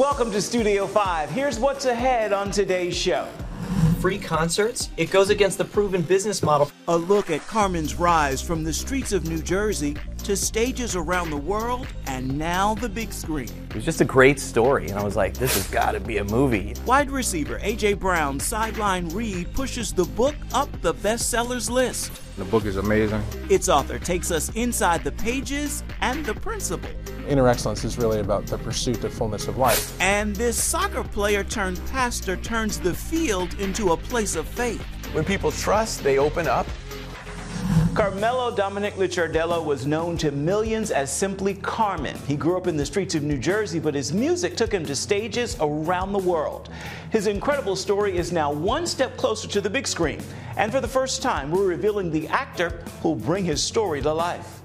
Welcome to Studio 5. Here's what's ahead on today's show. Free concerts? It goes against the proven business model. A look at Carman's rise from the streets of New Jersey to stages around the world and now the big screen. It was just a great story, and I was like, this has got to be a movie. Wide receiver A.J. Brown's sideline read pushes the book up the bestsellers list. The book is amazing. Its author takes us inside the pages and the principle. Inner excellence is really about the pursuit of fullness of life. And this soccer player turned pastor turns the field into a place of faith. When people trust, they open up. Carmelo Dominic Licciardello was known to millions as simply Carman. He grew up in the streets of New Jersey, but his music took him to stages around the world. His incredible story is now one step closer to the big screen. And for the first time, we're revealing the actor who'll bring his story to life.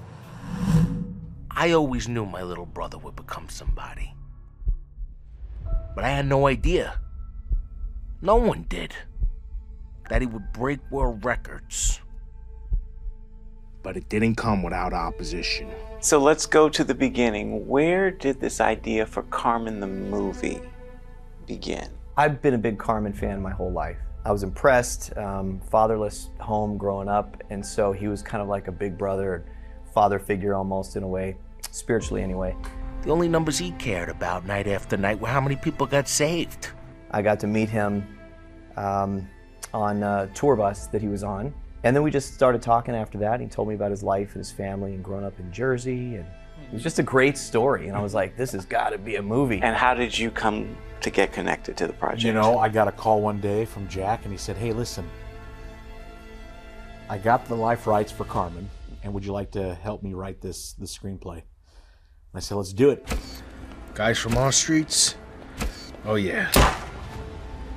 I always knew my little brother would become somebody. But I had no idea. No one did. That he would break world records. But it didn't come without opposition. So let's go to the beginning. Where did this idea for Carman the movie begin? I've been a big Carman fan my whole life. I was impressed, fatherless home growing up, and so he was kind of like a big brother, father figure almost in a way, spiritually anyway. The only numbers he cared about night after night were how many people got saved. I got to meet him on a tour bus that he was on. And then we just started talking after that. He told me about his life and his family and growing up in Jersey. And it was just a great story. And I was like, this has got to be a movie. And how did you come to get connected to the project? You know, I got a call one day from Jack, and he said, hey, listen, I got the life rights for Carman, and would you like to help me write the screenplay? And I said, let's do it. Guys from our streets? Oh, yeah.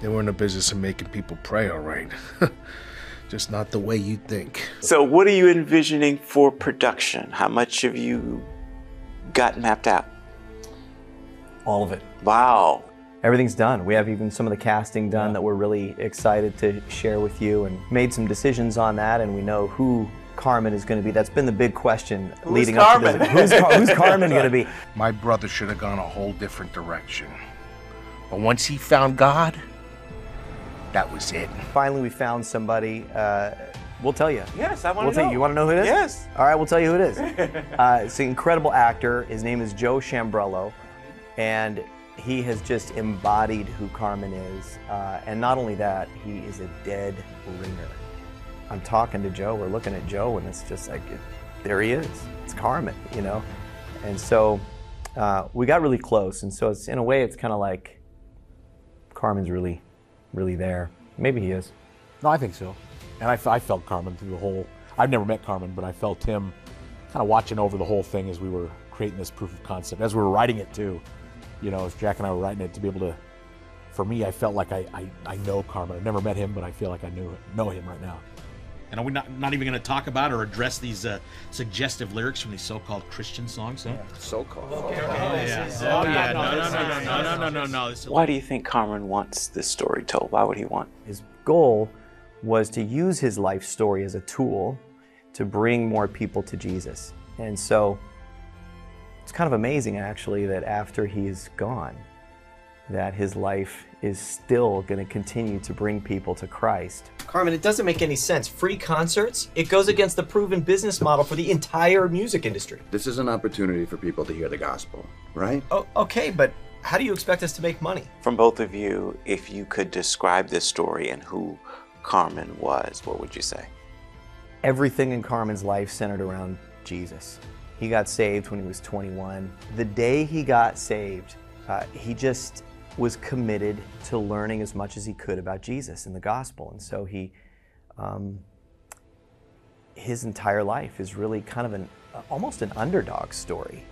They were in the business of making people pray, all right. Just not the way you think. So what are you envisioning for production? How much have you got mapped out? All of it. Wow. Everything's done. We have even some of the casting done that we're really excited to share with you, and made some decisions on that, and we know who Carman is going to be. That's been the big question leading up to this. Who's Carman going to be? My brother should have gone a whole different direction. But once he found God, that was it. Finally, we found somebody. We'll tell you. Yes, I want to know. You want to know who it is? Yes. All right, we'll tell you who it is. It's an incredible actor. His name is Joe Chambrello, and he has just embodied who Carman is. And not only that, he is a dead ringer. I'm talking to Joe, we're looking at Joe, and it's just like, there he is. It's Carman, you know? And so we got really close, and so it's, in a way, it's kind of like Carman's really there. Maybe he is. No, I think so. And I felt Carman through the whole, I've never met Carman, but I felt him kind of watching over the whole thing as we were creating this proof of concept, as we were writing it too. You know, as Jack and I were writing it, to be able to, for me, I felt like I know Carman. I've never met him, but I feel like I know him right now. And are we not even going to talk about or address these suggestive lyrics from these so-called Christian songs? Huh? So-called. No. Why do you think Carman wants this story told? Why would he want? His goal was to use his life story as a tool to bring more people to Jesus. And so it's kind of amazing, actually, that after he's gone, that his life is still going to continue to bring people to Christ. Carman, it doesn't make any sense. Free concerts? It goes against the proven business model for the entire music industry. This is an opportunity for people to hear the gospel, right? Oh, okay, but how do you expect us to make money? From both of you, if you could describe this story and who Carman was, what would you say? Everything in Carman's life centered around Jesus. He got saved when he was 21. The day he got saved, he just was committed to learning as much as he could about Jesus and the gospel. And so his entire life is really kind of almost an underdog story.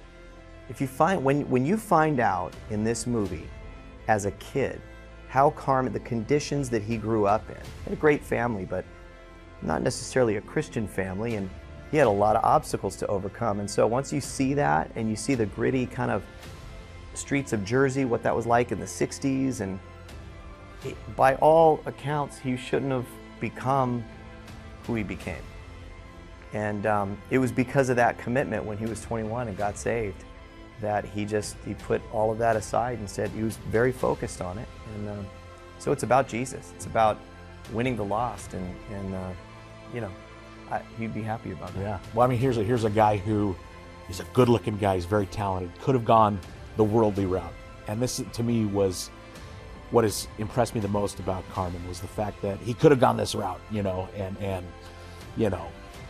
If you when you find out in this movie as a kid how Carman, the conditions that he grew up in, he had a great family, but not necessarily a Christian family, and he had a lot of obstacles to overcome. And so once you see that and you see the gritty kind of streets of Jersey, what that was like in the 60s, and by all accounts, he shouldn't have become who he became. And it was because of that commitment when he was 21 and got saved that he put all of that aside and said he was very focused on it. And so it's about Jesus. It's about winning the lost, and you know, he'd be happy about that. Yeah. Well, I mean, here's a guy who is a good-looking guy. He's very talented. Could have gone the worldly route, and this to me was what has impressed me the most about Carman, was the fact that he could have gone this route, you know, and you know,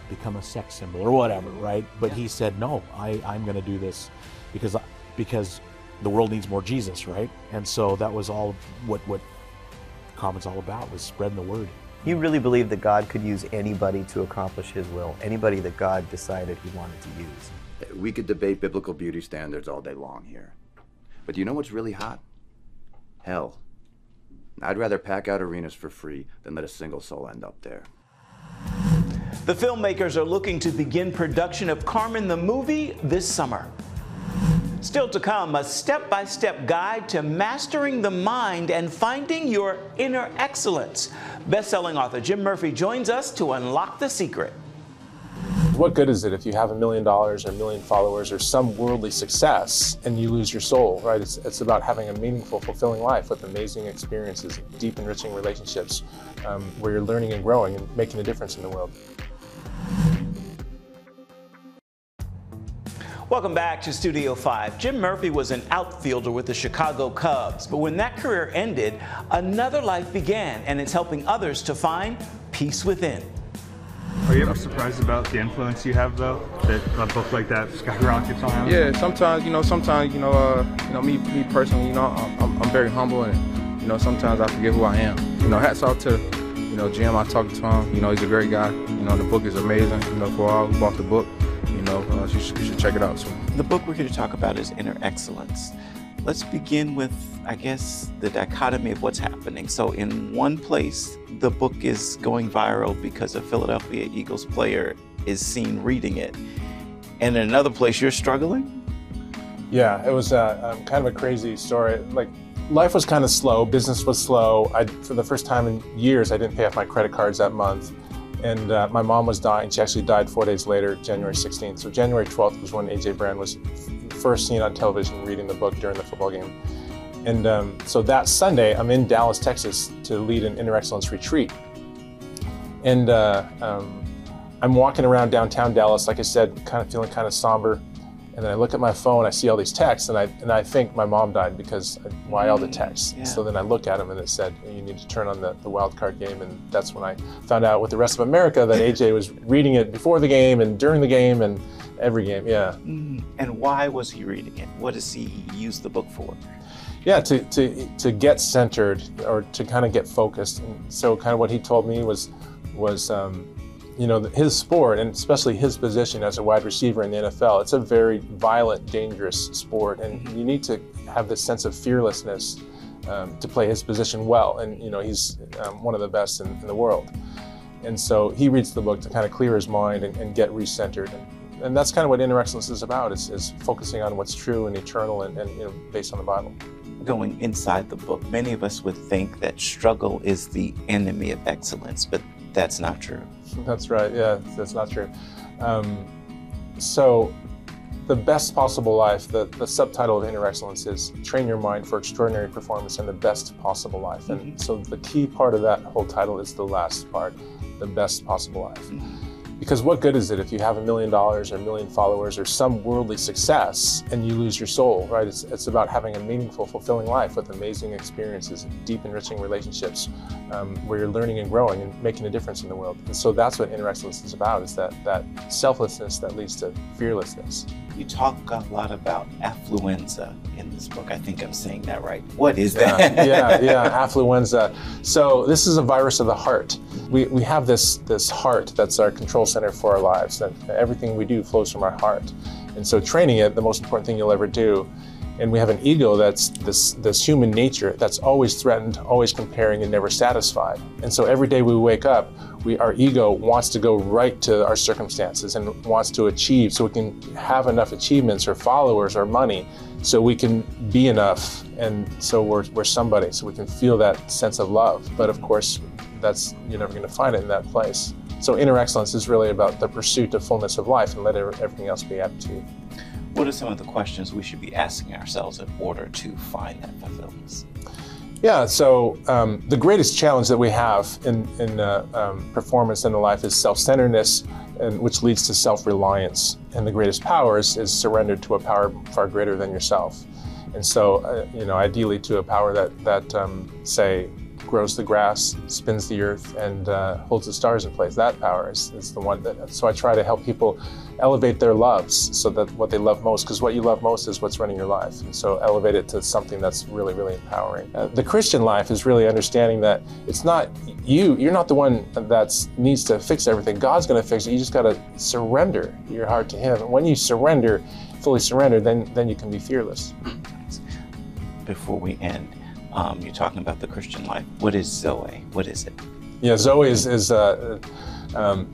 become a sex symbol or whatever, right? But he said, no, I'm going to do this because the world needs more Jesus, right? And so that was all what Carman's all about, was spreading the word. He really believed that God could use anybody to accomplish his will, anybody that God decided he wanted to use. We could debate biblical beauty standards all day long here. But do you know what's really hot? Hell. I'd rather pack out arenas for free than let a single soul end up there. The filmmakers are looking to begin production of Carman the movie this summer. Still to come, a step-by-step guide to mastering the mind and finding your inner excellence. Best-selling author Jim Murphy joins us to unlock the secret. What good is it if you have $1 million or a million followers or some worldly success and you lose your soul, right? It's about having a meaningful, fulfilling life with amazing experiences, deep, enriching relationships, where you're learning and growing and making a difference in the world. Welcome back to Studio 5. Jim Murphy was an outfielder with the Chicago Cubs, but when that career ended, another life began, and it's helping others to find peace within. Are you ever surprised about the influence you have, though, that a book like that skyrockets on? Yeah, sometimes, me personally, I'm very humble, and sometimes I forget who I am. Hats off to Jim. I talked to him. He's a great guy. The book is amazing. For all who bought the book, you should check it out. So. The book we're here to talk about is Inner Excellence. Let's begin with, I guess, the dichotomy of what's happening. So in one place, the book is going viral because a Philadelphia Eagles player is seen reading it. And in another place, you're struggling? Yeah, it was kind of a crazy story. Like, life was kind of slow, business was slow. For the first time in years, I didn't pay off my credit cards that month. And my mom was dying. She actually died 4 days later, January 16th. So January 12th was when A.J. Brand was first seen on television reading the book during the football game. And so that Sunday, I'm in Dallas, Texas to lead an Inner Excellence retreat. And I'm walking around downtown Dallas, like I said, kind of feeling kind of somber. And then I look at my phone, I see all these texts, and I think my mom died because why all the texts? Yeah. So then I look at them and it said, you need to turn on the wild card game. And that's when I found out with the rest of America that AJ was reading it before the game and during the game and every game, yeah. And why was he reading it? What does he use the book for? Yeah, to get centered or to kind of get focused. And so kind of what he told me was his sport, and especially his position as a wide receiver in the NFL, it's a very violent, dangerous sport, and you need to have this sense of fearlessness to play his position well. And he's one of the best in the world. And so he reads the book to kind of clear his mind and get recentered. And that's kind of what Inner Excellence is about, is focusing on what's true and eternal and based on the Bible. Going inside the book, many of us would think that struggle is the enemy of excellence, but that's not true. That's right, yeah, that's not true. So the best possible life, the subtitle of Inner Excellence is Train Your Mind for Extraordinary Performance and the Best Possible Life. And so the key part of that whole title is the last part, the best possible life. Because what good is it if you have $1 million or a million followers or some worldly success and you lose your soul, right? It's about having a meaningful, fulfilling life with amazing experiences, deep, enriching relationships, where you're learning and growing and making a difference in the world. And so that's what Inner Excellence is about, is that selflessness that leads to fearlessness. You talk a lot about affluenza in this book. I think I'm saying that right. What is that? Yeah, affluenza. So this is a virus of the heart. We have this heart that's our control center for our lives, and everything we do flows from our heart. And so training it, the most important thing you'll ever do. And we have an ego that's this human nature that's always threatened, always comparing, and never satisfied. And so every day we wake up, our ego wants to go right to our circumstances and wants to achieve, so we can have enough achievements or followers or money, so we can be enough, and so we're somebody, so we can feel that sense of love. But of course, you're never going to find it in that place. So Inner Excellence is really about the pursuit of fullness of life and let everything else be aptitude. What are some of the questions we should be asking ourselves in order to find that fulfillment? Yeah, so the greatest challenge that we have in performance in the life is self-centeredness, and which leads to self-reliance. And the greatest power is surrendered to a power far greater than yourself. And so, ideally to a power that say, grows the grass, spins the earth, and holds the stars in place. That power is the one that, so I try to help people elevate their loves so that what they love most, because what you love most is what's running your life. And so elevate it to something that's really, really empowering. The Christian life is really understanding that it's not you're not the one that needs to fix everything. God's going to fix it. You just got to surrender your heart to Him. And when you surrender, fully surrender, then you can be fearless. Before we end, you're talking about the Christian life. What is Zoe? What is it? Yeah, Zoe is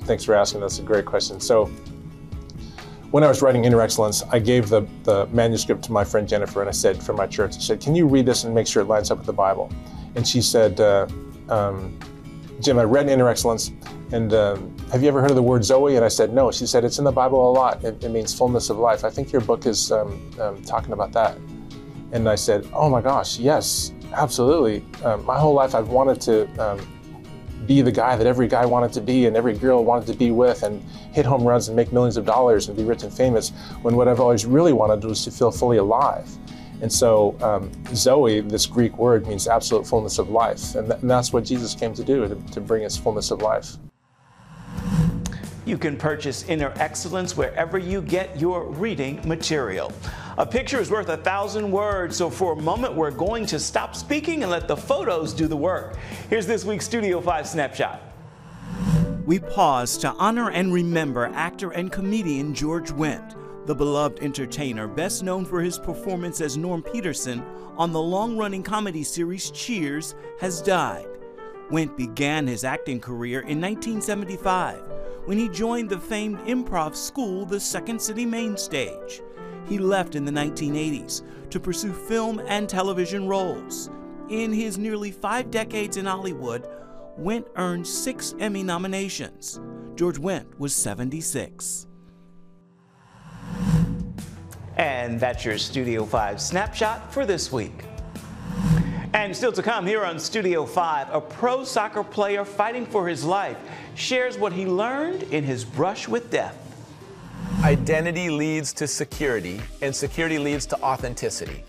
thanks for asking. That's a great question. So when I was writing Inner Excellence, I gave the manuscript to my friend Jennifer, and I said, from my church, I said, can you read this and make sure it lines up with the Bible? And she said, Jim, I read Inner Excellence, and have you ever heard of the word Zoe? And I said, no. She said, it's in the Bible a lot. It means fullness of life. I think your book is talking about that. And I said, oh my gosh, yes, absolutely. My whole life I've wanted to be the guy that every guy wanted to be and every girl wanted to be with, and hit home runs and make millions of dollars and be rich and famous, when what I've always really wanted was to feel fully alive. And so Zoe, this Greek word, means absolute fullness of life. And that's what Jesus came to do, to bring us fullness of life. You can purchase Inner Excellence wherever you get your reading material. A picture is worth 1,000 words, so for a moment we're going to stop speaking and let the photos do the work. Here's this week's Studio 5 Snapshot. We pause to honor and remember actor and comedian George Wendt, the beloved entertainer best known for his performance as Norm Peterson on the long-running comedy series Cheers, has died. Wendt began his acting career in 1975 when he joined the famed improv school, the Second City Main Stage. He left in the 1980s to pursue film and television roles. In his nearly 5 decades in Hollywood, Wendt earned 6 Emmy nominations. George Wendt was 76. And that's your Studio 5 Snapshot for this week. And still to come here on Studio 5, a pro soccer player fighting for his life shares what he learned in his brush with death. Identity leads to security, and security leads to authenticity.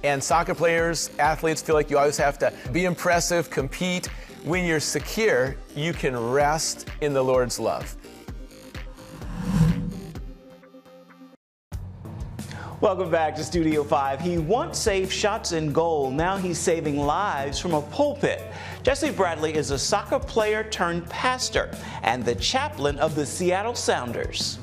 And soccer players, athletes feel like you always have to be impressive, compete. When you're secure, you can rest in the Lord's love. Welcome back to Studio 5. He once saved shots in goal. Now he's saving lives from a pulpit. Jesse Bradley is a soccer player turned pastor and the chaplain of the Seattle Sounders.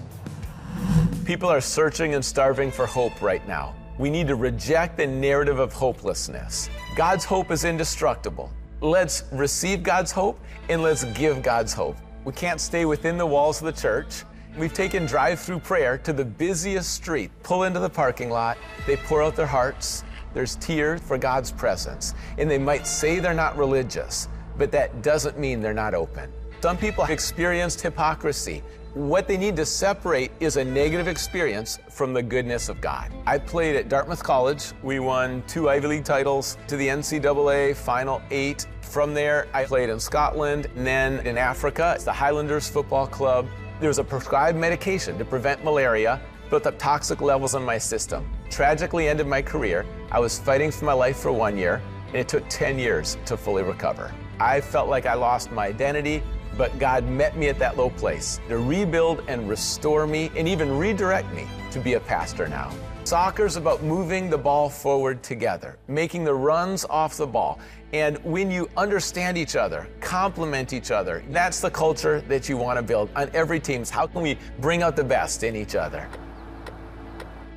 People are searching and starving for hope right now. We need to reject the narrative of hopelessness. God's hope is indestructible. Let's receive God's hope and let's give God's hope. We can't stay within the walls of the church. We've taken drive-through prayer to the busiest street. Pull into the parking lot, they pour out their hearts, there's tears for God's presence. And they might say they're not religious, but that doesn't mean they're not open. Some people have experienced hypocrisy. What they need to separate is a negative experience from the goodness of God. I played at Dartmouth College. We won 2 Ivy League titles to the NCAA Final 8. From there, I played in Scotland, and then in Africa. It's the Highlanders Football Club. There was a prescribed medication to prevent malaria, built up toxic levels in my system. Tragically ended my career. I was fighting for my life for 1 year, and it took 10 years to fully recover. I felt like I lost my identity, but God met me at that low place to rebuild and restore me and even redirect me to be a pastor now. Soccer's about moving the ball forward together, making the runs off the ball. And when you understand each other, complement each other, that's the culture that you want to build on every team. How can we bring out the best in each other?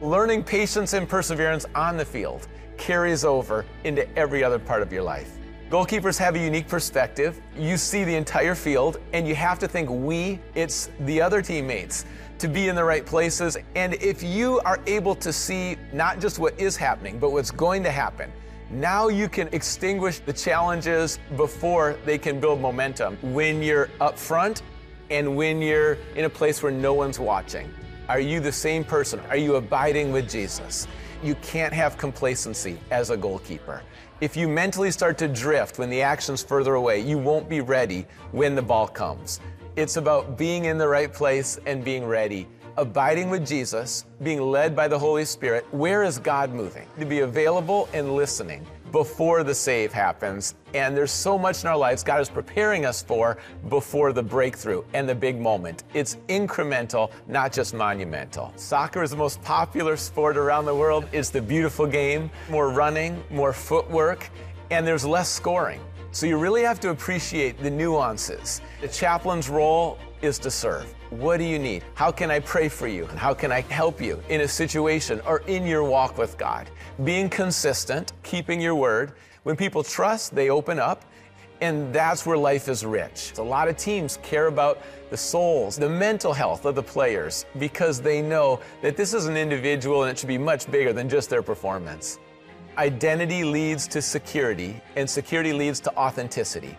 Learning patience and perseverance on the field carries over into every other part of your life. Goalkeepers have a unique perspective. You see the entire field, and you have to think it's the other teammates to be in the right places. And if you are able to see not just what is happening, but what's going to happen, now you can extinguish the challenges before they can build momentum when you're up front and when you're in a place where no one's watching. Are you the same person? Are you abiding with Jesus? You can't have complacency as a goalkeeper. If you mentally start to drift when the action's further away, you won't be ready when the ball comes. It's about being in the right place and being ready. Abiding with Jesus, being led by the Holy Spirit. Where is God moving? To be available and listening before the save happens. And there's so much in our lives God is preparing us for before the breakthrough and the big moment. It's incremental, not just monumental. Soccer is the most popular sport around the world. It's the beautiful game, more running, more footwork, and there's less scoring. So you really have to appreciate the nuances. The chaplain's role is to serve. What do you need? How can I pray for you? How can I help you in a situation or in your walk with God? Being consistent, keeping your word. When people trust, they open up, and that's where life is rich. A lot of teams care about the souls, the mental health of the players, because they know that this is an individual and it should be much bigger than just their performance. Identity leads to security, and security leads to authenticity.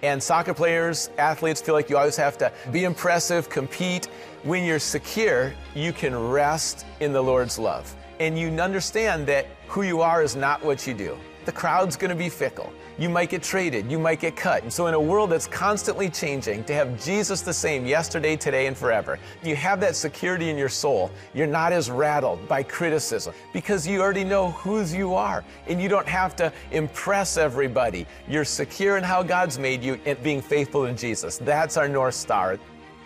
And soccer players, athletes feel like you always have to be impressive, compete. When you're secure, you can rest in the Lord's love. And you understand that who you are is not what you do. The crowd's going to be fickle. You might get traded, you might get cut. And so in a world that's constantly changing, to have Jesus the same yesterday, today, and forever, you have that security in your soul. You're not as rattled by criticism because you already know whose you are, and you don't have to impress everybody. You're secure in how God's made you and being faithful in Jesus. That's our North Star.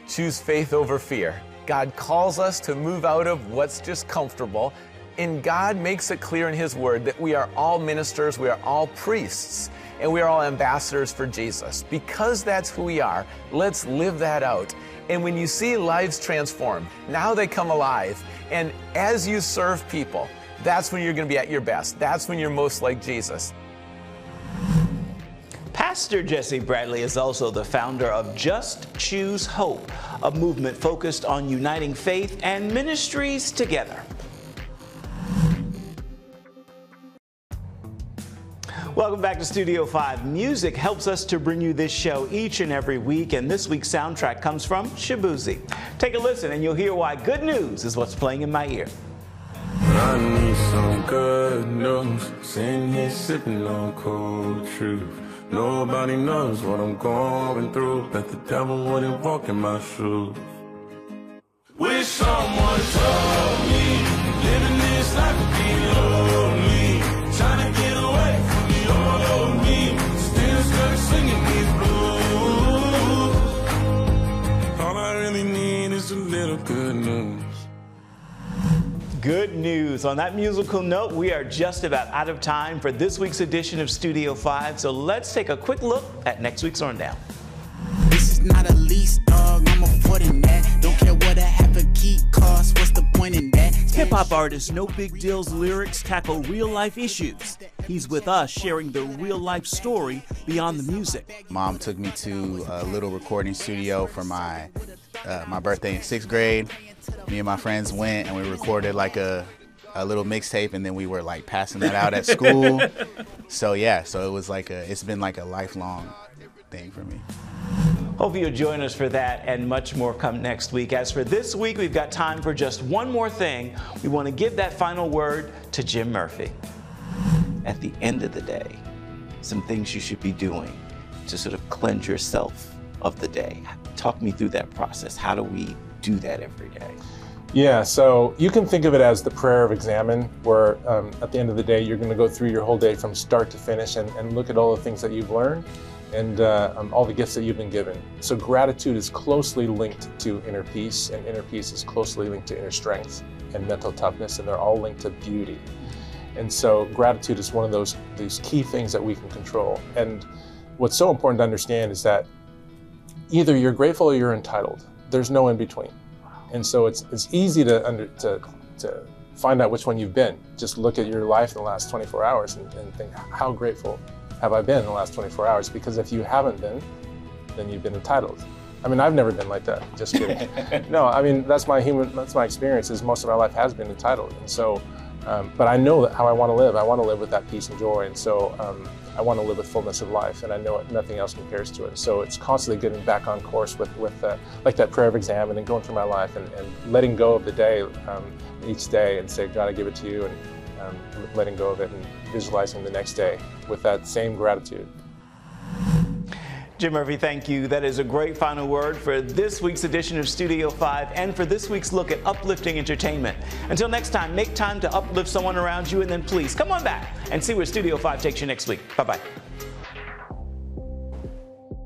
Choose faith over fear. God calls us to move out of what's just comfortable, and God makes it clear in His Word that we are all ministers, we are all priests, and we are all ambassadors for Jesus. Because that's who we are, let's live that out. And when you see lives transformed, now they come alive. And as you serve people, that's when you're going to be at your best. That's when you're most like Jesus. Pastor Jesse Bradley is also the founder of Just Choose Hope, a movement focused on uniting faith and ministries together. Welcome back to Studio 5. Music helps us to bring you this show each and every week, and this week's soundtrack comes from Shabuzi. Take a listen and you'll hear why good news is what's playing in my ear. I need some good news, sitting here sipping on cold truth. Nobody knows what I'm going through, that the devil wouldn't walk in my shoes. Wish someone told me, living this life would be lonely, trying to get away from me, still stuck singing these blues. All I really need is a little good news. Good news. On that musical note, we are just about out of time for this week's edition of Studio 5, so let's take a quick look at next week's rundown. This is not a lease, dog. I'm affording that. Don't care what a half a key costs. What's the point in that? Hip-hop artist No Big Deal's lyrics tackle real-life issues. He's with us sharing the real-life story beyond the music. Mom took me to a little recording studio for my birthday in 6th grade. Me and my friends went and we recorded like a little mixtape, and then we were like passing that out at school. So yeah, so it was like it's been like a lifelong thing for me. Hope you'll join us for that and much more come next week. As for this week, we've got time for just one more thing. We want to give that final word to Jim Murphy. At the end of the day, some things you should be doing to sort of cleanse yourself of the day. Talk me through that process. How do we do that every day? Yeah, so you can think of it as the prayer of examine, where at the end of the day, you're going to go through your whole day from start to finish and look at all the things that you've learned and all the gifts that you've been given. So gratitude is closely linked to inner peace, and inner peace is closely linked to inner strength and mental toughness, and they're all linked to beauty. And so gratitude is one of these key things that we can control. And what's so important to understand is that either you're grateful or you're entitled. There's no in between. And so it's easy to find out which one you've been. Just look at your life in the last 24 hours and think, how grateful have I been in the last 24 hours? Because if you haven't been, then you've been entitled. I mean, I've never been like that, just kidding. No, I mean, that's my experience, is most of my life has been entitled. And so But I know how I want to live. I want to live with that peace and joy, and so I want to live with fullness of life, and I know nothing else compares to it. So it's constantly getting back on course with like that prayer of examine and going through my life and letting go of the day each day and say, God, I give it to you, and letting go of it and visualizing the next day with that same gratitude. Jim Murphy, thank you. That is a great final word for this week's edition of Studio 5 and for this week's look at uplifting entertainment. Until next time, make time to uplift someone around you, and then please come on back and see where Studio 5 takes you next week. Bye-bye.